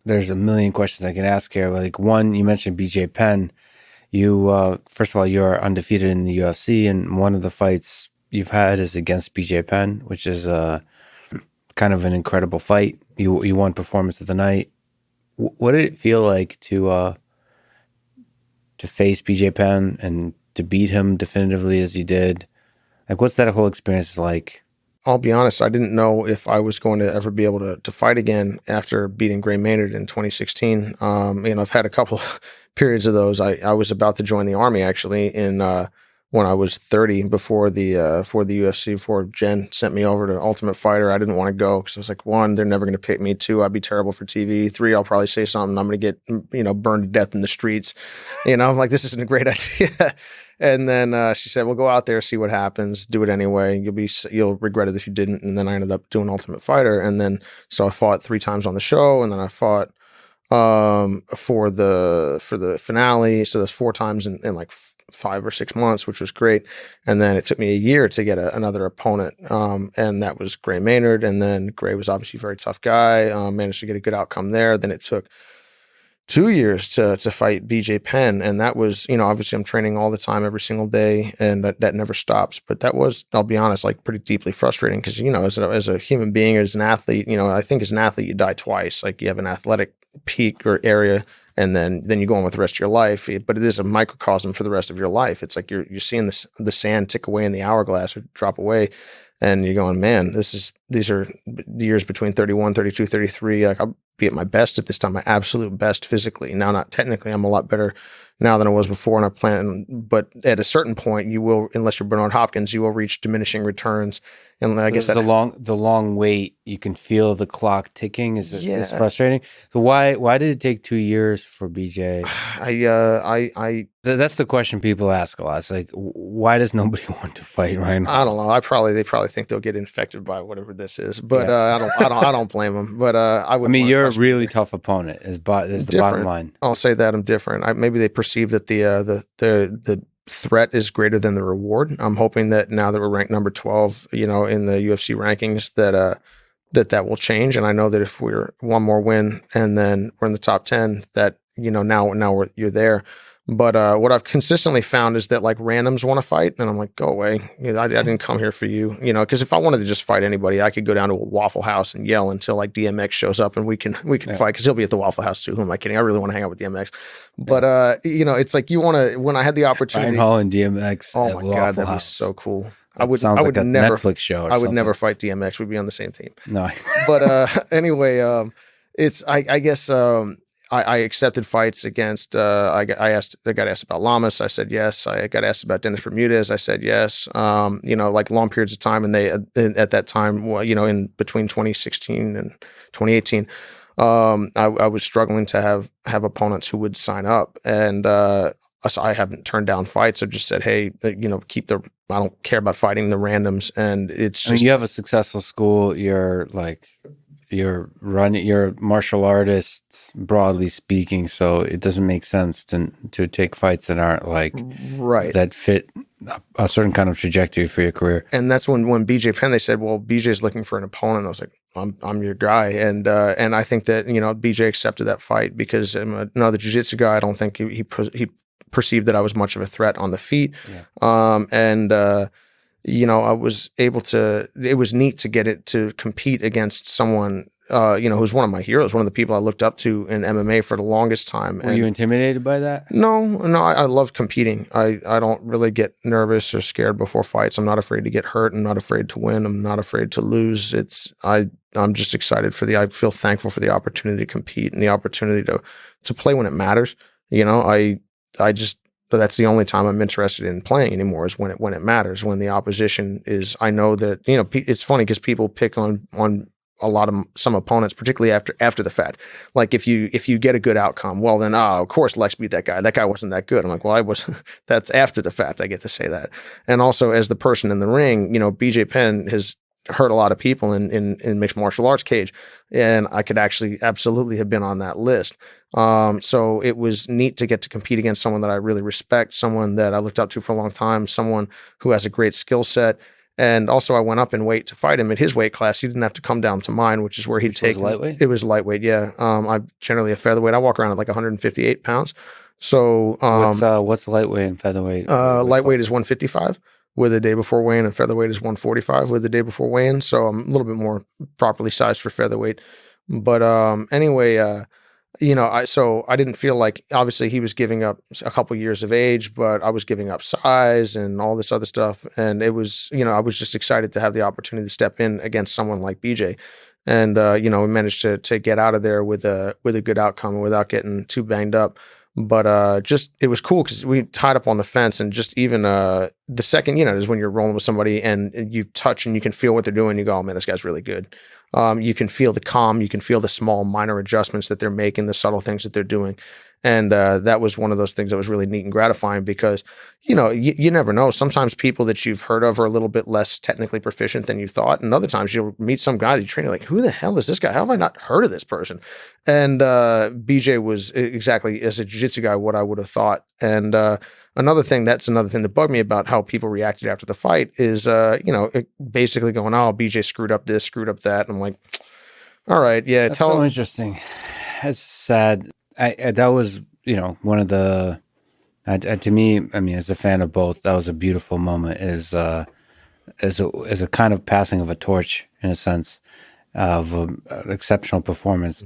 there's a million questions I can ask here. Like one, you mentioned BJ Penn. You first of all, you're undefeated in the UFC, and one of the fights you've had is against BJ Penn, which is kind of an incredible fight. You won performance of the night. What did it feel like to face BJ Penn and to beat him definitively as you did? Like, what's that whole experience like? I'll be honest, I didn't know if I was going to ever be able to fight again after beating Gray Maynard in 2016. I've had a couple of periods of those. I was about to join the army actually in when I was 30 before the UFC, before Jen sent me over to Ultimate Fighter. I didn't want to go because I was like, one, they're never going to pick me. Two, I'd be terrible for TV. Three, I'll probably say something. I'm going to get burned to death in the streets. I'm like, this isn't a great idea. And then she said, "Well, go out there, see what happens. Do it anyway. You'll regret it if you didn't." And then I ended up doing Ultimate Fighter, and then so I fought 3 times on the show, and then I fought for the finale. So that's 4 times in like 5 or 6 months, which was great. And then it took me a year to get another opponent, and that was Gray Maynard. And then Gray was obviously a very tough guy. Managed to get a good outcome there. Then it took 2 years to fight BJ Penn. And that was, obviously I'm training all the time, every single day, and that never stops. But that was, I'll be honest, like pretty deeply frustrating because, as a human being, as an athlete, I think as an athlete, you die twice. Like you have an athletic peak or area, and then you go on with the rest of your life. But it is a microcosm for the rest of your life. It's like you're seeing the sand tick away in the hourglass or drop away. And you're going, man, these are years between 31, 32, 33. Like I'll be at my best at this time, my absolute best physically. Now, not technically, I'm a lot better now than I was before. And I plan, but at a certain point, you will, unless you're Bernard Hopkins, you will reach diminishing returns. And I guess There's that the long wait. You can feel the clock ticking. Is yeah, frustrating? So why did it take 2 years for BJ? That's the question people ask a lot. It's like, why does nobody want to fight right I now? don't know. They probably think they'll get infected by whatever this is, but Yeah, I don't blame them. But I I wouldn't mean, want to you're a touch him really either. tough opponent. Is the bottom Different. line? I'll say that I'm different. Maybe they perceive that the threat is greater than the reward. I'm hoping that now that we're ranked number 12, in the UFC rankings, that will change. And I know that if we're one more win and then we're in the top 10, that now you're there. But what I've consistently found is that like randoms want to fight, and I'm like, go away. I didn't come here for you. Because if I wanted to just fight anybody, I could go down to a Waffle House and yell until like DMX shows up, and we can Yeah, fight because he'll be at the Waffle House too. Who am I kidding? I really want to hang out with DMX. yeah. But it's like you want to. When I had the Ryan opportunity, Hall and DMX oh at my god, Waffle that'd be House. so cool. That sounds like a Never, Netflix show or I would something. never fight DMX. We'd be on the same team. No. But anyway, it's I guess I accepted fights against. I got asked about Lamas. I said yes. I got asked about Dennis Bermudez. I said yes. Like long periods of time, and they at that time, well, in between 2016 and 2018, I was struggling to have opponents who would sign up, and so I haven't turned down fights. I just said, hey, keep the. I don't care about fighting the randoms, and it's I mean, just you have a successful school. You're a martial artist, broadly speaking. So it doesn't make sense to take fights that aren't like right. that fit a certain kind of trajectory for your career. And that's when BJ Penn, they said, well, BJ's looking for an opponent. I was like, I'm your guy. And I think that, BJ accepted that fight because I'm another jiu-jitsu guy. I don't think he perceived that I was much of a threat on the feet. Yeah. I was able to, it was neat to get it to compete against someone, who's one of my heroes, one of the people I looked up to in MMA for the longest time. Were you intimidated by that? No, I love competing. I don't really get nervous or scared before fights. I'm not afraid to get hurt. I'm not afraid to win. I'm not afraid to lose. I'm just excited I feel thankful for the opportunity to compete and the opportunity to play when it matters. I just, that's the only time I'm interested in playing anymore is when it matters, when the opposition is, I know that, it's funny because people pick on a lot of some opponents, particularly after the fact. Like if you get a good outcome, well then, of course Lex beat that guy. That guy wasn't that good. I'm like, well, I was, that's after the fact. I get to say that. And also as the person in the ring, BJ Penn has hurt a lot of people in mixed martial arts cage. And I could actually absolutely have been on that list. So it was neat to get to compete against someone that I really respect, someone that I looked up to for a long time, someone who has a great skill set. And also, I went up in weight to fight him at his weight class. He didn't have to come down to mine, which is where he'd Which was taken. lightweight? It was lightweight, yeah. I'm generally a featherweight. I walk around at like 158 pounds. So What's lightweight and featherweight? Weight lightweight is class? 155 with a day before weigh-in, and featherweight is 145 with the day before weigh-in. So I'm a little bit more properly sized for featherweight. But anyway, I didn't feel like, obviously he was giving up a couple years of age, but I was giving up size and all this other stuff. And it was, I was just excited to have the opportunity to step in against someone like BJ. And we managed to get out of there with a good outcome without getting too banged up. But just it was cool because we tied up on the fence, and just even the second, is when you're rolling with somebody and you touch and you can feel what they're doing. You go, oh man, this guy's really good. You can feel the calm, you can feel the small minor adjustments that they're making, the subtle things that they're doing. And that was one of those things that was really neat and gratifying because, you never know. Sometimes people that you've heard of are a little bit less technically proficient than you thought. And other times you'll meet some guy that you train, you're like, who the hell is this guy? How have I not heard of this person? And BJ was exactly, as a jiu-jitsu guy, what I would have thought. And another thing that bugged me about how people reacted after the fight is, basically going, oh, BJ screwed up this, screwed up that. And I'm like, all right, yeah, That's so interesting. It's sad. That was, one of the, to me, I mean, as a fan of both, that was a beautiful moment. As a kind of passing of a torch in a sense of an exceptional performance.